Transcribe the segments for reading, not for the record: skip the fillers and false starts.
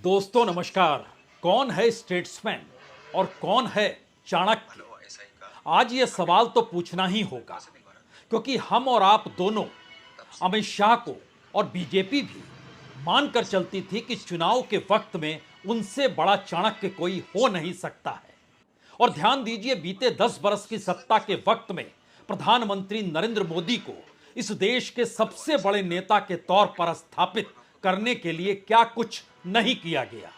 दोस्तों नमस्कार। कौन है स्टेट्समैन और कौन है चाणक्य? आज ये सवाल तो पूछना ही होगा, क्योंकि हम और आप दोनों अमित शाह को और बीजेपी भी मानकर चलती थी कि चुनाव के वक्त में उनसे बड़ा चाणक्य कोई हो नहीं सकता है। और ध्यान दीजिए, बीते 10 बरस की सत्ता के वक्त में प्रधानमंत्री नरेंद्र मोदी को इस देश के सबसे बड़े नेता के तौर पर स्थापित करने के लिए क्या कुछ नहीं किया गया।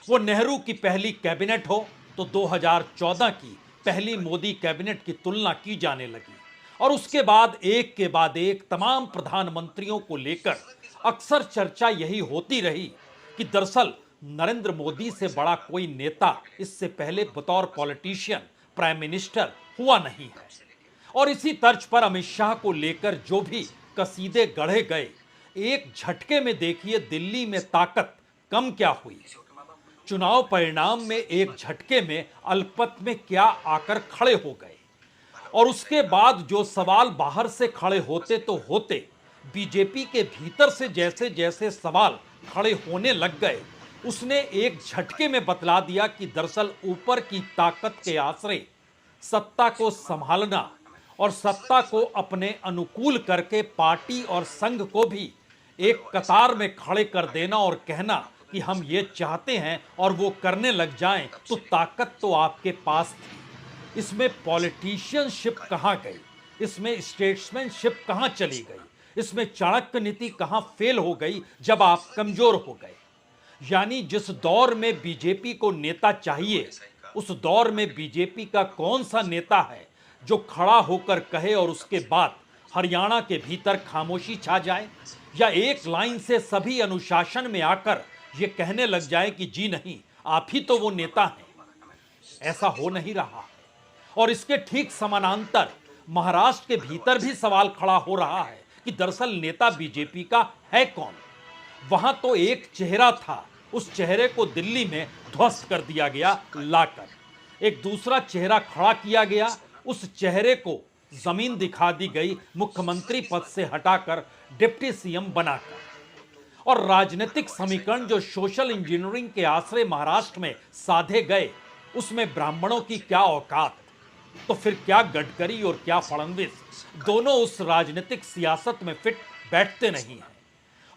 वो नेहरू की पहली कैबिनेट हो तो 2014 की पहली मोदी कैबिनेट की तुलना की जाने लगी, और उसके बाद एक के बाद एक तमाम प्रधानमंत्रियों को लेकर अक्सर चर्चा यही होती रही कि दरअसल नरेंद्र मोदी से बड़ा कोई नेता इससे पहले बतौर पॉलिटिशियन प्राइम मिनिस्टर हुआ नहीं है। और इसी तर्ज पर अमित शाह को लेकर जो भी कसीदे गढ़े गए, एक झटके में देखिए दिल्ली में ताकत कम क्या हुई। चुनाव परिणाम में एक झटके में अल्पत में क्या आकर खड़े हो गए। और उसके बाद जो सवाल बाहर से खड़े होते तो होते, बीजेपी के भीतर से जैसे जैसे सवाल खड़े होने लग गए, उसने एक झटके में बतला दिया कि दरअसल ऊपर की ताकत के आश्रय सत्ता को संभालना और सत्ता को अपने अनुकूल करके पार्टी और संघ को भी एक कतार में खड़े कर देना और कहना कि हम ये चाहते हैं और वो करने लग जाएं, तो ताकत तो आपके पास थी। इसमें पॉलिटिशियनशिप कहाँ गई? इसमें स्टेट्समैनशिप कहाँ चली गई? इसमें चाणक्य नीति कहाँ फेल हो गई जब आप कमजोर हो गए? यानी जिस दौर में बीजेपी को नेता चाहिए, उस दौर में बीजेपी का कौन सा नेता है जो खड़ा होकर कहे और उसके बाद हरियाणा के भीतर खामोशी छा जाए, या एक लाइन से सभी अनुशासन में आकर ये कहने लग जाए कि जी नहीं, आप ही तो वो नेता हैं? ऐसा हो नहीं रहा है। और इसके ठीक समानांतर महाराष्ट्र के भीतर भी सवाल खड़ा हो रहा है कि दरअसल नेता बीजेपी का है कौन? वहां तो एक चेहरा था, उस चेहरे को दिल्ली में ध्वस्त कर दिया गया लाकर। एक दूसरा चेहरा खड़ा किया गया, उस चेहरे को जमीन दिखा दी गई, मुख्यमंत्री पद से हटाकर डिप्टी सीएम बनाकर। और राजनीतिक समीकरण जो सोशल इंजीनियरिंग के आश्रय महाराष्ट्र में साधे गए, उसमें ब्राह्मणों की क्या औकात? तो फिर क्या गडकरी और क्या फडणवीस दोनों उस राजनीतिक सियासत में फिट बैठते नहीं हैं?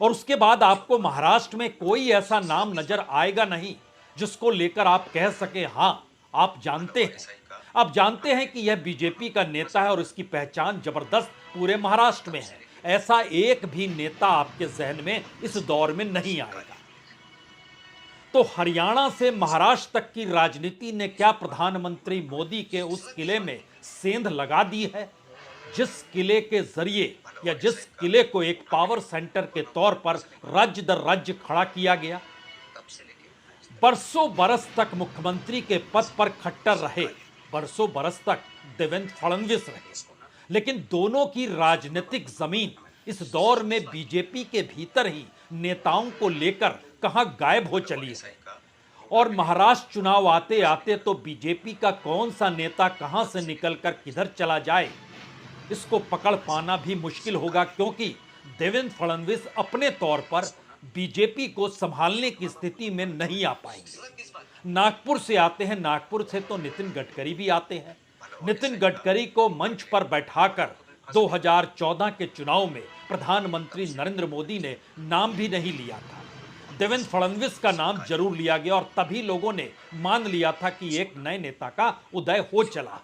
और उसके बाद आपको महाराष्ट्र में कोई ऐसा नाम नजर आएगा नहीं जिसको लेकर आप कह सके हाँ आप जानते हैं, आप जानते हैं कि यह बीजेपी का नेता है और इसकी पहचान जबरदस्त पूरे महाराष्ट्र में है। ऐसा एक भी नेता आपके जहन में इस दौर में नहीं आएगा। तो हरियाणा से महाराष्ट्र तक की राजनीति ने क्या प्रधानमंत्री मोदी के उस किले में सेंध लगा दी है, जिस किले के जरिए या जिस किले को एक पावर सेंटर के तौर पर राज्य दर राज्य खड़ा किया गया? बरसों बरस तक मुख्यमंत्री के पद पर खट्टर रहे, बरसों बरस तक देवेंद्र फडणवीस रहे, लेकिन दोनों की राजनीतिक जमीन इस दौर में बीजेपी के भीतर ही नेताओं को लेकर कहां गायब हो चली है। और महाराष्ट्र चुनाव आते आते तो बीजेपी का कौन सा नेता कहां से निकलकर किधर चला जाए, इसको पकड़ पाना भी मुश्किल होगा, क्योंकि देवेंद्र फडणवीस अपने तौर पर बीजेपी को संभालने की स्थिति में नहीं आ पाएंगे। नागपुर से आते हैं, नागपुर से तो नितिन गडकरी भी आते हैं। नितिन गडकरी को मंच पर बैठाकर 2014 के चुनाव में प्रधानमंत्री नरेंद्र मोदी ने नाम भी नहीं लिया था। देवेंद्र फडणवीस का नाम जरूर लिया गया और तभी लोगों ने मान लिया था कि एक नए नेता का उदय हो चला है।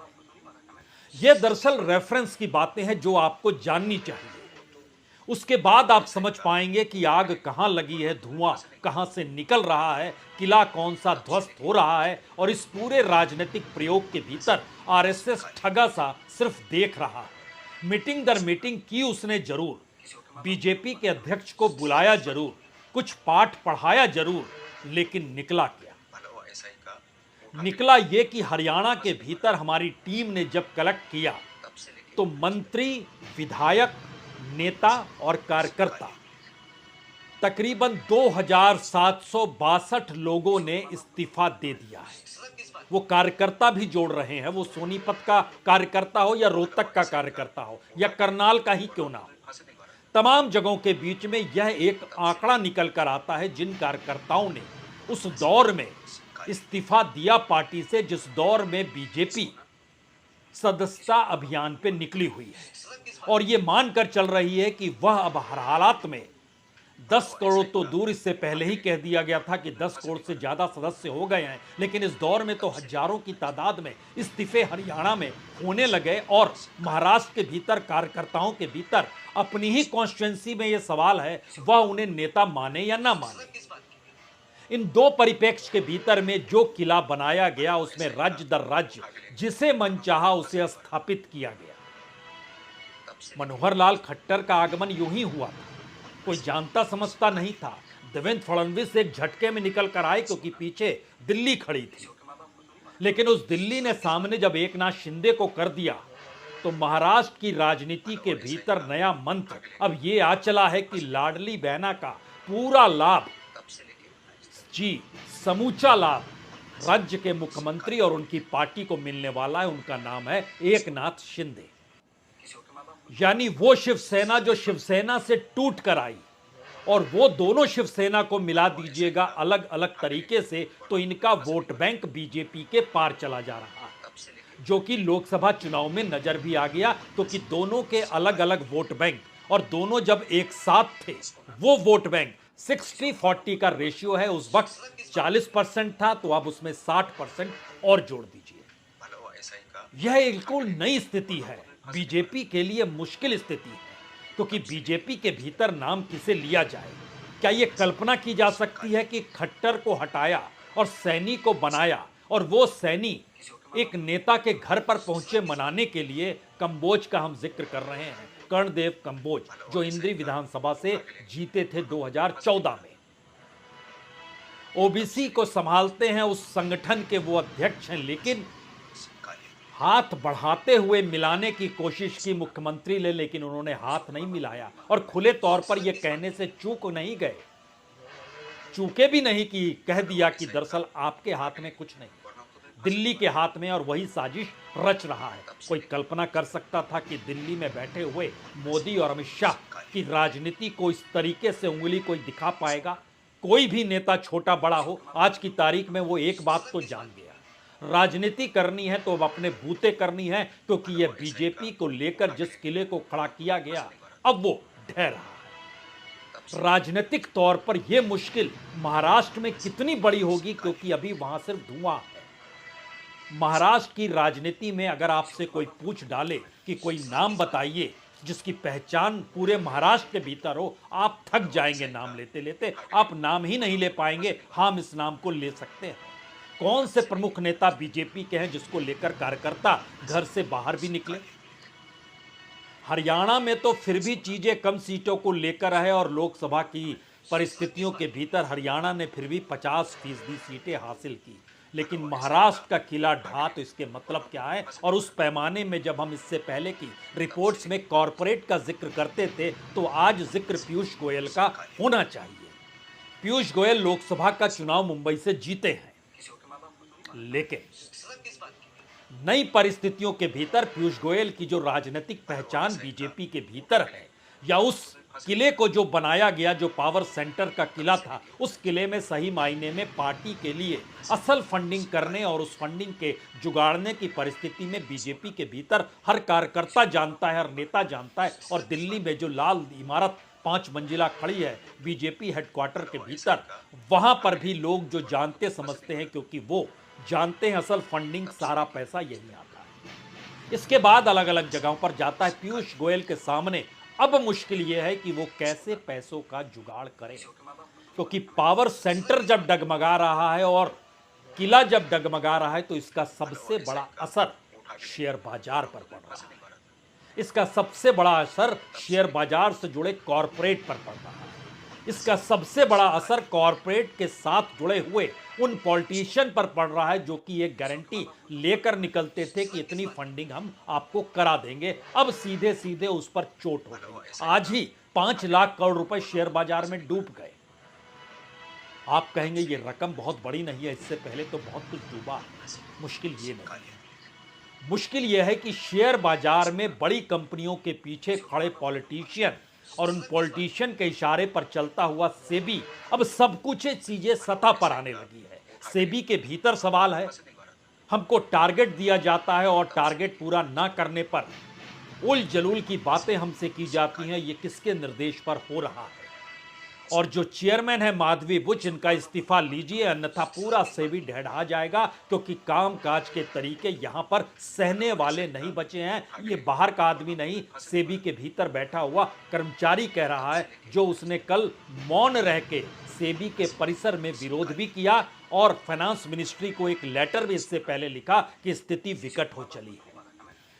यह दरअसल रेफरेंस की बातें हैं जो आपको जाननी चाहिए। उसके बाद आप समझ पाएंगे कि आग कहां लगी है, धुआं कहां से निकल रहा है, किला कौन सा ध्वस्त हो रहा है। और इस पूरे राजनीतिक प्रयोग के भीतर आरएसएस ठगा सा सिर्फ देख रहा है। मीटिंग दर मीटिंग की उसने जरूर, बीजेपी के अध्यक्ष को बुलाया जरूर, कुछ पाठ पढ़ाया जरूर, लेकिन निकला क्या? निकला ये कि हरियाणा के भीतर हमारी टीम ने जब कलेक्ट किया तो मंत्री, विधायक, नेता और कार्यकर्ता तकरीबन 2762 लोगों ने इस्तीफा दे दिया है। वो कार्यकर्ता भी जोड़ रहे हैं, वो सोनीपत का कार्यकर्ता हो या रोहतक का कार्यकर्ता हो या करनाल का ही क्यों ना हो, तमाम जगहों के बीच में यह एक आंकड़ा निकल कर आता है जिन कार्यकर्ताओं ने उस दौर में इस्तीफा दिया पार्टी से जिस दौर में बीजेपी सदस्यता अभियान पे निकली हुई है और ये मानकर चल रही है कि वह अब हर हालात में 10 करोड़ तो दूर, इससे पहले ही कह दिया गया था कि 10 करोड़ से ज्यादा सदस्य हो गए हैं, लेकिन इस दौर में तो हजारों की तादाद में इस्तीफे हरियाणा में होने लगे और महाराष्ट्र के भीतर कार्यकर्ताओं के भीतर अपनी ही कॉन्स्टिट्यूंसी में यह सवाल है वह उन्हें नेता माने या ना माने। इन दो परिप्रेक्ष्य के भीतर में जो किला बनाया गया उसमें राज्य दर राज्य जिसे मन चाहा उसे स्थापित किया गया। मनोहर लाल खट्टर का आगमन यूं ही हुआ था, कोई जानता समझता नहीं था। देवेंद्र फडणवीस एक झटके में निकल कर आए क्योंकि पीछे दिल्ली खड़ी थी, लेकिन उस दिल्ली ने सामने जब एकनाथ शिंदे को कर दिया तो महाराष्ट्र की राजनीति के भीतर नया मंत्र अब ये आ चला है कि लाडली बहना का पूरा लाभ, जी समूचा लाभ राज्य के मुख्यमंत्री और उनकी पार्टी को मिलने वाला है। उनका नाम है एकनाथ शिंदे, यानी वो शिवसेना जो शिवसेना से टूट कर आई, और वो दोनों शिवसेना को मिला दीजिएगा अलग अलग तरीके से तो इनका वोट बैंक बीजेपी के पार चला जा रहा है, जो कि लोकसभा चुनाव में नजर भी आ गया क्योंकि दोनों के अलग अलग वोट बैंक और दोनों जब एक साथ थे वो वोट बैंक 60-40 का रेशियो है। उस वक्त 40% था तो अब उसमें 60% और जोड़ दीजिए। यह बिल्कुल नई स्थिति है, बीजेपी के लिए मुश्किल स्थिति है क्योंकि बीजेपी के भीतर नाम किसे लिया जाए। क्या यह कल्पना की जा सकती है कि खट्टर को हटाया और सैनी को बनाया और वो सैनी एक नेता के घर पर पहुंचे मनाने के लिए? कंबोज का हम जिक्र कर रहे हैं, कर्णदेव कंबोज, जो इंद्री विधानसभा से जीते थे 2014 में। ओबीसी को संभालते हैं, उस संगठन के वो अध्यक्ष हैं, लेकिन हाथ बढ़ाते हुए मिलाने की कोशिश की मुख्यमंत्री ने, लेकिन उन्होंने हाथ नहीं मिलाया और खुले तौर पर यह कहने से चूक नहीं गए, चूके भी नहीं कि कह दिया कि दरअसल आपके हाथ में कुछ नहीं, दिल्ली के हाथ में और वही साजिश रच रहा है। कोई कल्पना कर सकता था कि दिल्ली में बैठे हुए मोदी और अमित शाह की राजनीति को इस तरीके से उंगली कोई दिखा पाएगा? कोई भी नेता छोटा बड़ा हो, आज की तारीख में वो एक बात तो जान गया, राजनीति करनी है तो अब अपने बूते करनी है, क्योंकि यह बीजेपी को लेकर जिस किले को खड़ा किया गया अब वो ढह रहा है। राजनीतिक तौर पर यह मुश्किल महाराष्ट्र में कितनी बड़ी होगी, क्योंकि अभी वहां सिर्फ धुआं है। महाराष्ट्र की राजनीति में अगर आपसे कोई पूछ डाले कि कोई नाम बताइए जिसकी पहचान पूरे महाराष्ट्र के भीतर हो, आप थक जाएंगे नाम लेते लेते, आप नाम ही नहीं ले पाएंगे। हम इस नाम को ले सकते हैं। कौन से प्रमुख नेता बीजेपी के हैं जिसको लेकर कार्यकर्ता घर से बाहर भी निकले? हरियाणा में तो फिर भी चीजें कम सीटों को लेकर है और लोकसभा की परिस्थितियों के भीतर हरियाणा ने फिर भी 50% सीटें हासिल की, लेकिन महाराष्ट्र का किला ढहा तो इसके मतलब क्या है? और उस पैमाने में जब हम इससे पहले की रिपोर्ट्स में कॉरपोरेट का जिक्र करते थे तो आज जिक्र पीयूष गोयल का होना चाहिए। पीयूष गोयल लोकसभा का चुनाव मुंबई से जीते हैं, लेकिन नई परिस्थितियों के भीतर पीयूष गोयल की जो राजनीतिक पहचान बीजेपी के भीतर है, या उस किले को जो बनाया गया, जो पावर सेंटर का किला था, उस किले में सही मायने में पार्टी के लिए असल फंडिंग करने और उस फंडिंग के जुगाड़ने की परिस्थिति में बीजेपी के भीतर हर कार्यकर्ता जानता है, हर नेता जानता है। और दिल्ली में जो लाल इमारत 5 मंजिला खड़ी है बीजेपी हेडक्वार्टर के भीतर, वहां पर भी लोग जो जानते समझते हैं, क्योंकि वो जानते हैं असल फंडिंग सारा पैसा यही आता है। इसके बाद अलग अलग जगहों पर जाता है। पीयूष गोयल के सामने अब मुश्किल यह है कि वो कैसे पैसों का जुगाड़ करें, क्योंकि पावर सेंटर जब डगमगा रहा है और किला जब डगमगा रहा है तो इसका सबसे बड़ा असर शेयर बाजार पर पड़ रहा है। इसका सबसे बड़ा असर शेयर बाजार से जुड़े कॉरपोरेट पर पड़ रहा है। इसका सबसे बड़ा असर कॉरपोरेट के साथ जुड़े हुए उन पॉलिटिशियन पर पड़ रहा है जो कि एक गारंटी लेकर निकलते थे कि इतनी फंडिंग हम आपको करा देंगे। अब सीधे सीधे उस पर चोट हो गई। आज ही 5 लाख करोड़ रुपए शेयर बाजार में डूब गए। आप कहेंगे ये रकम बहुत बड़ी नहीं है, इससे पहले तो बहुत कुछ डूबा। मुश्किल ये नहीं है, मुश्किल यह है कि शेयर बाजार में बड़ी कंपनियों के पीछे खड़े पॉलिटिशियन और उन पॉलिटिशियन के इशारे पर चलता हुआ सेबी अब सब कुछ चीजें सतह पर आने लगी है। सेबी के भीतर सवाल है, हमको टारगेट दिया जाता है और टारगेट पूरा ना करने पर उल जलूल की बातें हमसे की जाती हैं। ये किसके निर्देश पर हो रहा है? और जो चेयरमैन है माधवी बुच, इनका इस्तीफा लीजिए, अन्यथा पूरा सेबी ढहढा जाएगा, क्योंकि कामकाज के तरीके यहां पर सहने वाले नहीं बचे हैं। ये बाहर का आदमी नहीं, सेबी के भीतर बैठा हुआ कर्मचारी कह रहा है, जो उसने कल मौन रह के सेबी के परिसर में विरोध भी किया और फाइनेंस मिनिस्ट्री को एक लेटर भी इससे पहले लिखा कि स्थिति विकट हो चली है।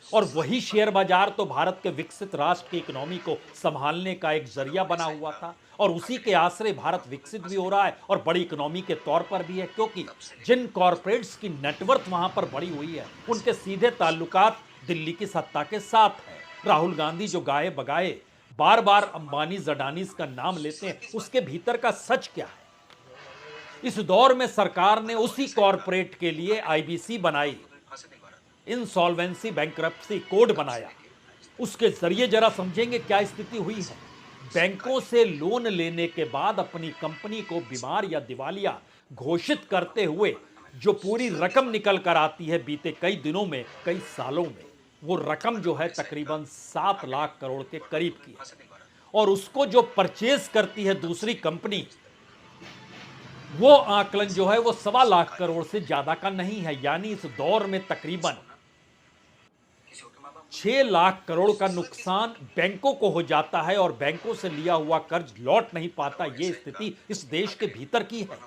और वही शेयर बाजार तो भारत के विकसित राष्ट्र की इकोनॉमी को संभालने का एक जरिया बना हुआ था, और उसी के आश्रय भारत विकसित भी हो रहा है और बड़ी इकोनॉमी के तौर पर भी है, क्योंकि जिन कॉरपोरेट्स की नेटवर्थ वहां पर बढ़ी हुई है, उनके सीधे ताल्लुकात दिल्ली की सत्ता के साथ है। राहुल गांधी जो गाए बगाए बार बार अंबानी अडानीज का नाम लेते हैं, उसके भीतर का सच क्या है? इस दौर में सरकार ने उसी कॉरपोरेट के लिए आईबीसी बनाई, इंसॉल्वेंसी बैंक्रप्सी कोड बनाया। उसके जरिए जरा समझेंगे क्या स्थिति हुई है। बैंकों से लोन लेने के बाद अपनी कंपनी को बीमार या दिवालिया घोषित करते हुए जो पूरी रकम निकल कर आती है बीते कई दिनों में, कई सालों में, वो रकम जो है तकरीबन 7 लाख करोड़ के करीब की है। और उसको जो परचेज करती है दूसरी कंपनी, वो आकलन जो है वो 1.25 लाख करोड़ से ज्यादा का नहीं है। यानी इस दौर में तकरीबन 6 लाख करोड़ का नुकसान बैंकों को हो जाता है और बैंकों से लिया हुआ कर्ज लौट नहीं पाता। यह स्थिति इस देश के भीतर की है।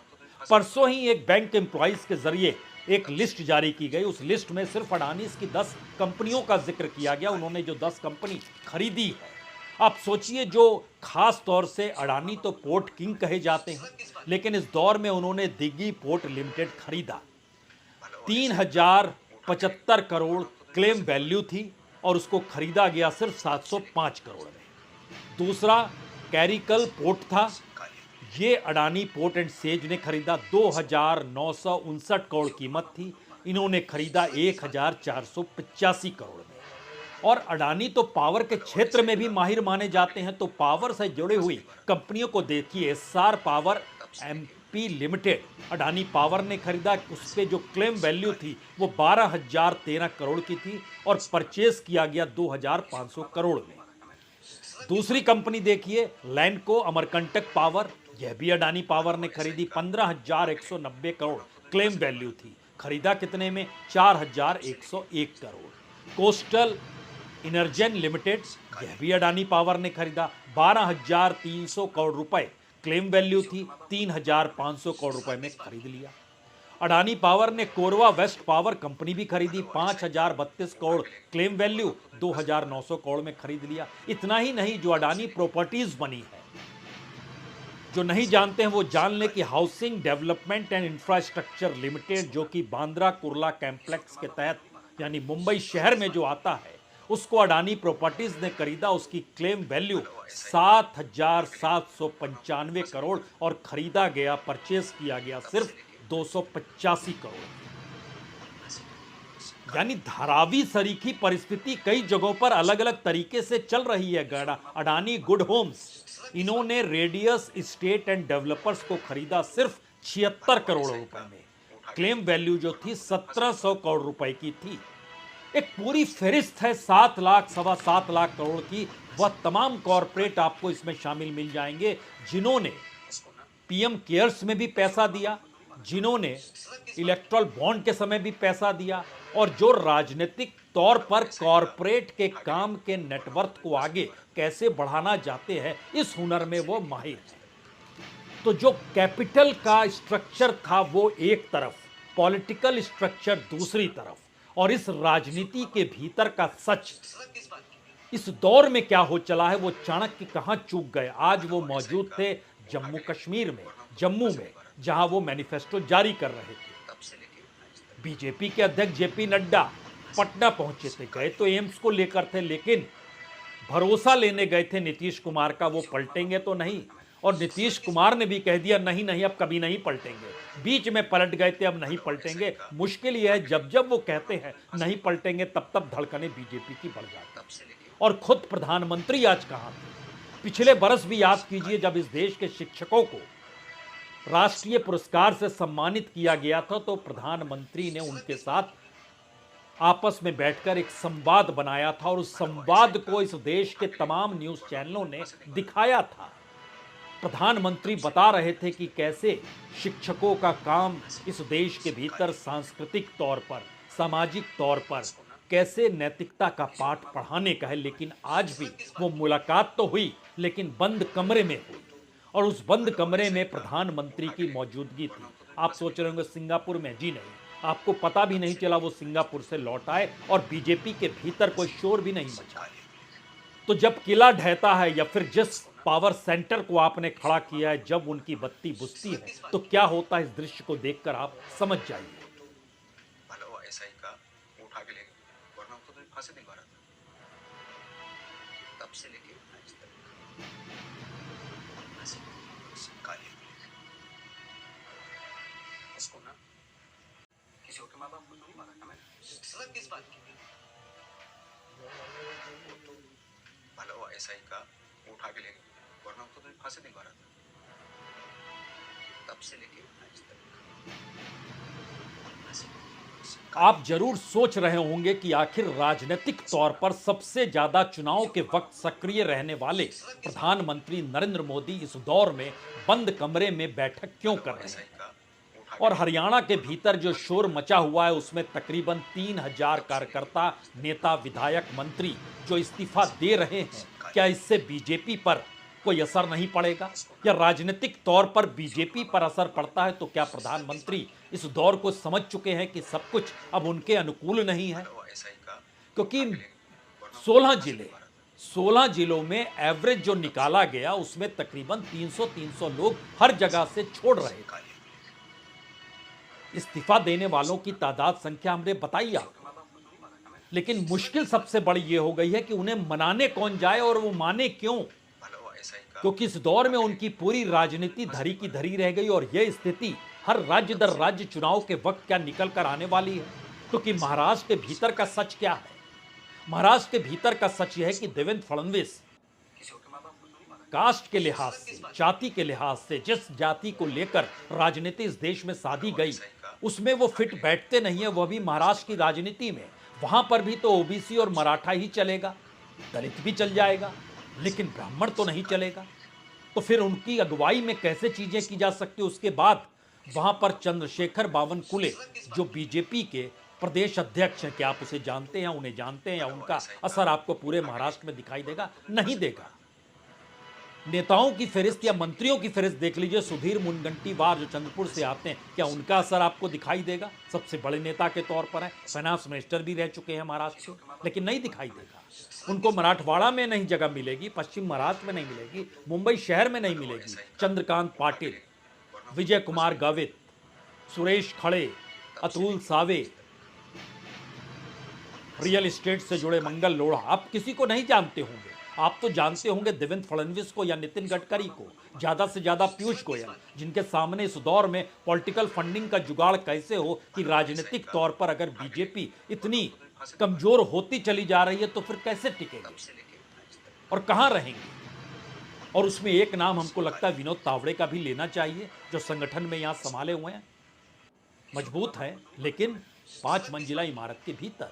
परसों ही एक बैंक एम्प्लॉइज के जरिए एक लिस्ट जारी की गई। उस लिस्ट में सिर्फ अडानीज की 10 कंपनियों का जिक्र किया गया। उन्होंने जो 10 कंपनी खरीदी है, आप सोचिए, जो खास तौर से अडानी तो पोर्ट किंग कहे जाते हैं, लेकिन इस दौर में उन्होंने दिग्गी पोर्ट लिमिटेड खरीदा। 3075 करोड़ क्लेम वैल्यू थी और उसको खरीदा गया सिर्फ 705 करोड़ में। दूसरा कैरिकल पोर्ट था, ये अडानी पोर्ट एंड सेज ने खरीदा। 2959 करोड़ कीमत थी, इन्होंने खरीदा 1485 करोड़ में। और अडानी तो पावर के क्षेत्र में भी माहिर माने जाते हैं, तो पावर से जुड़ी हुई कंपनियों को देखिए। SR power MP limited Adani power ने खरीदा, उस पर जो क्लेम वैल्यू थी वो 12,013 करोड़ की थी और परचेज किया गया 2,500 करोड़ में। दूसरी कंपनी देखिए, लैंडको अमरकंटक पावर, यह भी अडानी पावर ने खरीदी। 15,190 करोड़ क्लेम वैल्यू थी, खरीदा कितने में? 4,101 करोड़। कोस्टल इनर्जन लिमिटेड, यह भी अडानी पावर ने खरीदा। 12,300 करोड़ रुपए क्लेम वैल्यू थी, 3,500 करोड़ रुपए में खरीद लिया। अडानी पावर ने कोरवा वेस्ट पावर कंपनी भी खरीदी। 5,032 करोड़ क्लेम वैल्यू, 2,900 करोड़ में खरीद लिया। इतना ही नहीं, जो अडानी प्रॉपर्टीज बनी है, जो नहीं जानते हैं वो जान लें कि housing development and infrastructure limited, जो कि बांद्रा कुर्ला कॉम्प्लेक्स के तहत यानी मुंबई शहर में जो आता है, उसको अडानी प्रॉपर्टीज ने खरीदा। उसकी क्लेम वैल्यू 7,795 करोड़ और खरीदा गया, परचेज किया गया सिर्फ 285 करोड़। यानी धारावी सरीखी परिस्थिति कई जगहों पर अलग अलग तरीके से चल रही है। अडानी गुड होम्स, इन्होंने रेडियस स्टेट एंड डेवलपर्स को खरीदा सिर्फ 76 करोड़ रुपए में। क्लेम वैल्यू जो थी 1,700 करोड़ रुपए की थी। एक पूरी फहरिस्त है 7 लाख, 7.25 लाख करोड़ की। वह तमाम कॉरपोरेट आपको इसमें शामिल मिल जाएंगे जिन्होंने पीएम केयर्स में भी पैसा दिया, जिन्होंने इलेक्ट्रल बॉन्ड के समय भी पैसा दिया, और जो राजनीतिक तौर पर कॉरपोरेट के काम के नेटवर्थ को आगे कैसे बढ़ाना चाहते हैं, इस हुनर में वो माहिर है। तो जो कैपिटल का स्ट्रक्चर था वो एक तरफ, पॉलिटिकल स्ट्रक्चर दूसरी तरफ, और इस राजनीति के भीतर का सच, इस दौर में क्या हो चला है, वो चाणक्य कहां चूक गए। आज वो मौजूद थे जम्मू कश्मीर में, जम्मू में, जहां वो मैनिफेस्टो जारी कर रहे थे। बीजेपी के अध्यक्ष जेपी नड्डा पटना पहुंचे थे, गए तो एम्स को लेकर थे, लेकिन भरोसा लेने गए थे नीतीश कुमार का, वो पलटेंगे तो नहीं। और नीतीश कुमार ने भी कह दिया नहीं नहीं, अब कभी नहीं पलटेंगे। बीच में पलट गए थे, अब नहीं पलटेंगे। मुश्किल यह है, जब जब वो कहते हैं नहीं पलटेंगे, तब तब धड़कनें बीजेपी की बढ़ जाती। और खुद प्रधानमंत्री आज कहां थे? पिछले बरस भी याद कीजिए, जब इस देश के शिक्षकों को राष्ट्रीय पुरस्कार से सम्मानित किया गया था तो प्रधानमंत्री ने उनके साथ आपस में बैठकर एक संवाद बनाया था और उस संवाद को इस देश के तमाम न्यूज़ चैनलों ने दिखाया था। प्रधानमंत्री बता रहे थे कि कैसे शिक्षकों का काम इस देश के भीतर सांस्कृतिक तौर पर, सामाजिक तौर पर कैसे नैतिकता का पाठ पढ़ाने का है। लेकिन आज भी वो मुलाकात तो हुई, लेकिन बंद कमरे में हुई, और उस बंद कमरे में प्रधानमंत्री की मौजूदगी थी। आप सोच रहे होंगे सिंगापुर में, जी नहीं, आपको पता भी नहीं चला वो सिंगापुर से लौट आए और बीजेपी के भीतर कोई शोर भी नहीं मचा। तो जब किला ढहता है या फिर जिस पावर सेंटर को आपने खड़ा किया है, जब उनकी बत्ती बुझती है तो क्या होता है, इस दृश्य को देखकर आप समझ जाइए। ऐसा ही का उठा के ले गए, वरना उसको तो फांसी दिलवा रहा था। तब से लेके आज तक उसको ना किसी और के माँ बाप को नहीं मारा था मैंने। सजा किस बात की? तो भला वो ऐसा ही का उठा के ले गए, वरना उसको तो फांसी दिलवा रहा था। तब से लेके आज तक आप जरूर सोच रहे होंगे कि आखिर राजनीतिक तौर पर सबसे ज्यादा चुनाव के वक्त सक्रिय रहने वाले प्रधानमंत्री नरेंद्र मोदी इस दौर में बंद कमरे में बैठक क्यों कर रहे हैं। और हरियाणा के भीतर जो शोर मचा हुआ है उसमें तकरीबन 3000 कार्यकर्ता, नेता, विधायक, मंत्री जो इस्तीफा दे रहे हैं, क्या इससे बीजेपी पर कोई असर नहीं पड़ेगा? या राजनीतिक तौर पर बीजेपी पर असर पड़ता है तो क्या प्रधानमंत्री इस दौर को समझ चुके हैं कि सब कुछ अब उनके अनुकूल नहीं है? क्योंकि 16 जिलों में एवरेज जो निकाला गया उसमें तकरीबन 300 लोग हर जगह से छोड़ रहे थे। इस्तीफा देने वालों की तादाद संख्या हमने बताई आपको, लेकिन मुश्किल सबसे बड़ी ये हो गई है कि उन्हें मनाने कौन जाए और वो माने क्यों? क्योंकि इस दौर में उनकी पूरी राजनीति धरी की धरी रह गई और यह स्थिति हर राज्य दर राज्य चुनाव के वक्त क्या निकल कर आने वाली है। क्योंकि महाराष्ट्र के भीतर का सच क्या है? महाराष्ट्र के भीतर का सच यह है कि देवेंद्र फडणवीस कास्ट के लिहाज से, जाति के लिहाज से, जिस जाति को लेकर राजनीति इस देश में साधी गई उसमें वो फिट बैठते नहीं है। वह भी महाराष्ट्र की राजनीति में, वहां पर भी तो ओबीसी और मराठा ही चलेगा, दलित भी चल जाएगा, लेकिन ब्राह्मण तो नहीं चलेगा। तो फिर उनकी अगुवाई में कैसे चीजें की जा सकती? उसके बाद वहां पर चंद्रशेखर बावनकुले जो बीजेपी के प्रदेश अध्यक्ष हैं, क्या आप उसे जानते हैं, उन्हें जानते हैं, या उनका असर आपको पूरे महाराष्ट्र में दिखाई देगा? नहीं देगा। नेताओं की फहरिस्त या मंत्रियों की फहरिस्त देख लीजिए, सुधीर मुनगंटीवार जो चंद्रपुर से आते हैं, क्या उनका असर आपको दिखाई देगा? सबसे बड़े नेता के तौर पर है, फाइनेंस मिनिस्टर भी रह चुके हैं महाराष्ट्र के, लेकिन नहीं दिखाई देगा। उनको मराठवाड़ा में नहीं जगह मिलेगी, पश्चिम महाराष्ट्र में नहीं मिलेगी, मुंबई शहर में नहीं मिलेगी। चंद्रकांत पाटिल, विजय कुमार गावित, सुरेश खड़े, अतुल सावे, रियल एस्टेट से जुड़े मंगल लोढ़ा, आप किसी को नहीं जानते होंगे। आप तो जानते होंगे देवेंद्र फडणवीस को या नितिन गडकरी को, ज्यादा से ज्यादा पीयूष गोयल, जिनके सामने इस दौर में पॉलिटिकल फंडिंग का जुगाड़ कैसे हो कि राजनीतिक तौर पर अगर बीजेपी इतनी कमजोर होती चली जा रही है तो फिर कैसे टिकेगी और कहां रहेंगे? और उसमें एक नाम हमको लगता है विनोद तावड़े का भी लेना चाहिए, जो संगठन में यहां संभाले हुए हैं, मजबूत है, लेकिन 5 मंजिला इमारत के भीतर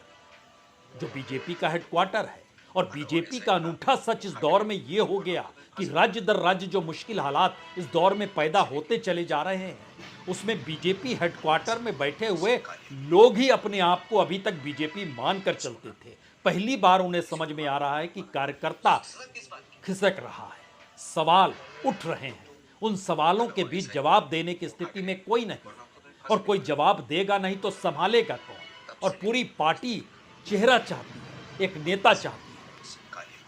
जो बीजेपी का हेडक्वार्टर है। और बीजेपी का अनूठा सच इस दौर में यह हो गया कि राज्य दर राज्य जो मुश्किल हालात इस दौर में पैदा होते चले जा रहे हैं, उसमें बीजेपी हेडक्वार्टर में बैठे हुए लोग ही अपने आप को अभी तक बीजेपी मानकर चलते थे। पहली बार उन्हें समझ में आ रहा है कि कार्यकर्ता खिसक रहा है, सवाल उठ रहे हैं, उन सवालों के बीच जवाब देने की स्थिति में कोई नहीं, और कोई जवाब देगा नहीं तो संभालेगा कौन? और पूरी पार्टी चेहरा चाहती है, एक नेता चाहती है।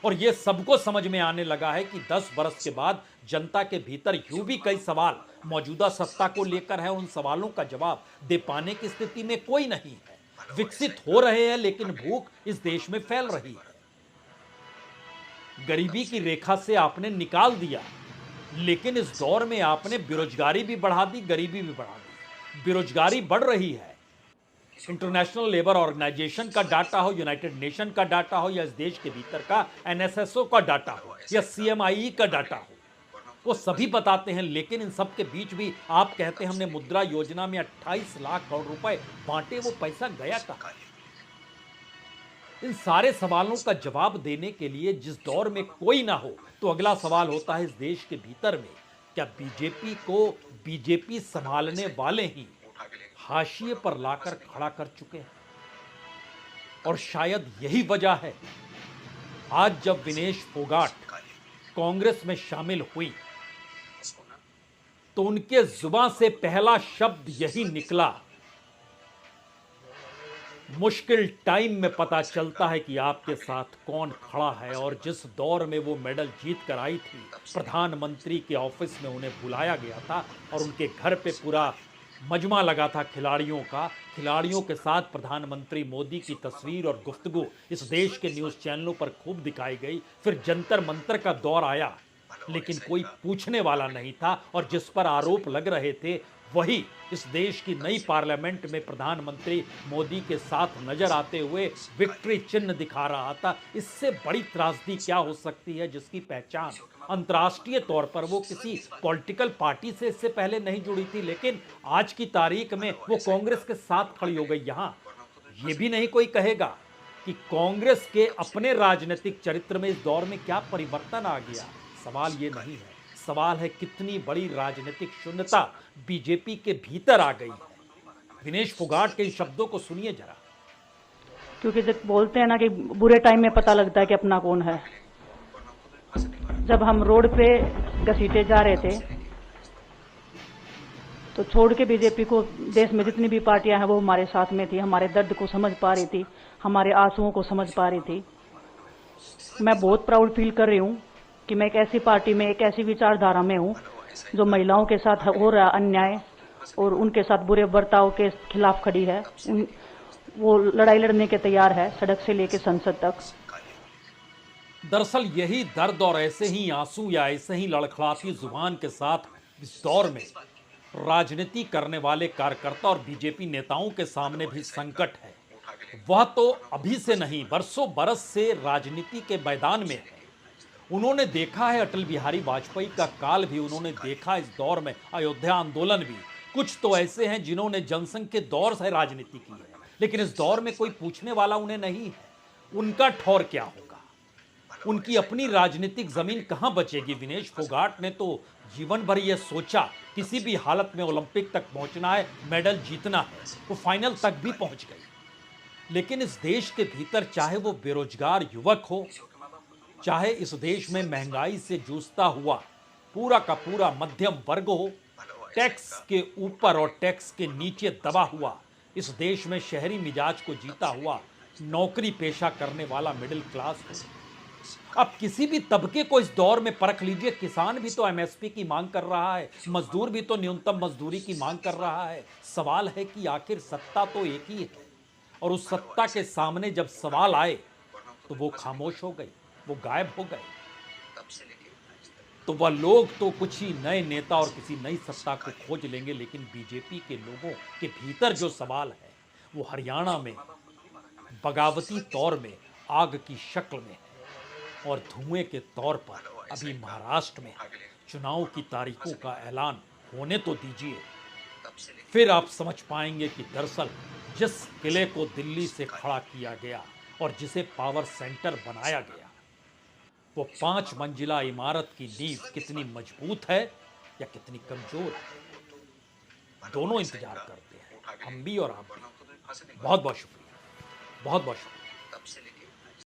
और यह सबको समझ में आने लगा है कि 10 बरस के बाद जनता के भीतर यूं भी कई सवाल मौजूदा सत्ता को लेकर है, उन सवालों का जवाब दे पाने की स्थिति में कोई नहीं है। विकसित हो रहे हैं लेकिन भूख इस देश में फैल रही है। गरीबी की रेखा से आपने निकाल दिया, लेकिन इस दौर में आपने बेरोजगारी भी बढ़ा दी, गरीबी भी बढ़ा दी। बेरोजगारी बढ़ रही है, इंटरनेशनल लेबर ऑर्गेनाइजेशन का डाटा हो, यूनाइटेड नेशन का डाटा हो, या इस देश के भीतर का एनएसएसओ का डाटा हो, या सीएमआई का डाटा हो, वो सभी बताते हैं। लेकिन इन सब के बीच भी आप कहते हैं हमने मुद्रा योजना में 28 लाख करोड़ रुपए बांटे, वो पैसा गया कहां? इन सारे सवालों का जवाब देने के लिए जिस दौर में कोई ना हो, तो अगला सवाल होता है इस देश के भीतर में क्या बीजेपी को बीजेपी संभालने वाले ही हाशिए पर लाकर खड़ा कर चुके हैं? और शायद यही वजह है आज जब विनेश फोगाट कांग्रेस में शामिल हुई तो उनके जुबान से पहला शब्द यही निकला, मुश्किल टाइम में पता चलता है कि आपके साथ कौन खड़ा है। और जिस दौर में वो मेडल जीत कर आई थी, प्रधानमंत्री के ऑफिस में उन्हें बुलाया गया था और उनके घर पे पूरा मजमा लगा था खिलाड़ियों का। खिलाड़ियों के साथ प्रधानमंत्री मोदी की तस्वीर और गुफ्तगू इस देश के न्यूज़ चैनलों पर खूब दिखाई गई। फिर जंतर मंतर का दौर आया, लेकिन कोई पूछने वाला नहीं था। और जिस पर आरोप लग रहे थे वही इस देश की नई पार्लियामेंट में प्रधानमंत्री मोदी के साथ नजर आते हुए विक्ट्री चिन्ह दिखा रहा था। इससे बड़ी त्रासदी क्या हो सकती है जिसकी पहचान अंतर्राष्ट्रीय तौर पर वो किसी पॉलिटिकल पार्टी से इससे पहले नहीं जुड़ी थी, लेकिन आज की तारीख में वो कांग्रेस के साथ खड़ी हो गई। यहाँ ये भी नहीं कोई कहेगा कि कांग्रेस के अपने राजनीतिक चरित्र में इस दौर में क्या परिवर्तन आ गया। सवाल ये नहीं है, सवाल है कितनी बड़ी राजनीतिक शून्यता बीजेपी के भीतर आ गई है। विनेश फोगाट के इन शब्दों को सुनिए जरा। क्योंकि जब बोलते हैं ना कि बुरे टाइम में पता लगता है कि अपना कौन है। जब हम रोड पे घसीटे जा रहे थे तो छोड़ के बीजेपी को देश में जितनी भी पार्टियां हैं वो हमारे साथ में थी, हमारे दर्द को समझ पा रही थी, हमारे आंसुओं को समझ पा रही थी। मैं बहुत प्राउड फील कर रही हूँ कि मैं एक ऐसी पार्टी में, एक ऐसी विचारधारा में हूँ जो महिलाओं के साथ हो रहा अन्याय और उनके साथ बुरे बर्ताव के खिलाफ खड़ी है। वो लड़ाई लड़ने के तैयार है, सड़क से लेकर संसद तक। दरअसल यही दर्द और ऐसे ही आंसू या ऐसे ही लड़खड़ाती जुबान के साथ इस दौर में राजनीति करने वाले कार्यकर्ता और बीजेपी नेताओं के सामने भी संकट है। वह तो अभी से नहीं, बरसों बरस से राजनीति के मैदान में है। उन्होंने देखा है अटल बिहारी वाजपेयी का काल भी, उन्होंने देखा इस दौर में अयोध्या आंदोलन भी। कुछ तो ऐसे हैं जिन्होंने जनसंघ के दौर से राजनीति की है, लेकिन इस दौर में कोई पूछने वाला उन्हें नहीं है। उनका ठौर क्या होगा, उनकी अपनी राजनीतिक जमीन कहां बचेगी। विनेश फोगाट ने तो जीवन भर यह सोचा किसी भी हालत में ओलंपिक तक पहुंचना है, मेडल जीतना है। वो फाइनल तक भी पहुंच गई। लेकिन इस देश के भीतर चाहे वो बेरोजगार युवक हो, चाहे इस देश में महंगाई से जूझता हुआ पूरा का पूरा मध्यम वर्ग हो, टैक्स के ऊपर और टैक्स के नीचे दबा हुआ इस देश में शहरी मिजाज को जीता हुआ नौकरी पेशा करने वाला मिडिल क्लास हो। अब किसी भी तबके को इस दौर में परख लीजिए। किसान भी तो एमएसपी की मांग कर रहा है, मजदूर भी तो न्यूनतम मजदूरी की मांग कर रहा है। सवाल है कि आखिर सत्ता तो एक ही है, और उस सत्ता के सामने जब सवाल आए तो वो खामोश हो गई, वो गायब हो गए। तो वह लोग तो कुछ ही नए नेता और किसी नई सत्ता को खोज लेंगे, लेकिन बीजेपी के लोगों के भीतर जो सवाल है वो हरियाणा में बगावती तौर में आग की शक्ल में है, और धुएं के तौर पर अभी महाराष्ट्र में चुनाव की तारीखों का ऐलान होने तो दीजिए, फिर आप समझ पाएंगे कि दरअसल जिस किले को दिल्ली से खड़ा किया गया और जिसे पावर सेंटर बनाया गया, वो 5 मंजिला इमारत की नींव कितनी मजबूत है या कितनी कमजोर है। दोनों इंतजार करते हैं, हम भी और आप भी। बहुत बहुत शुक्रिया, बहुत बहुत शुक्रिया।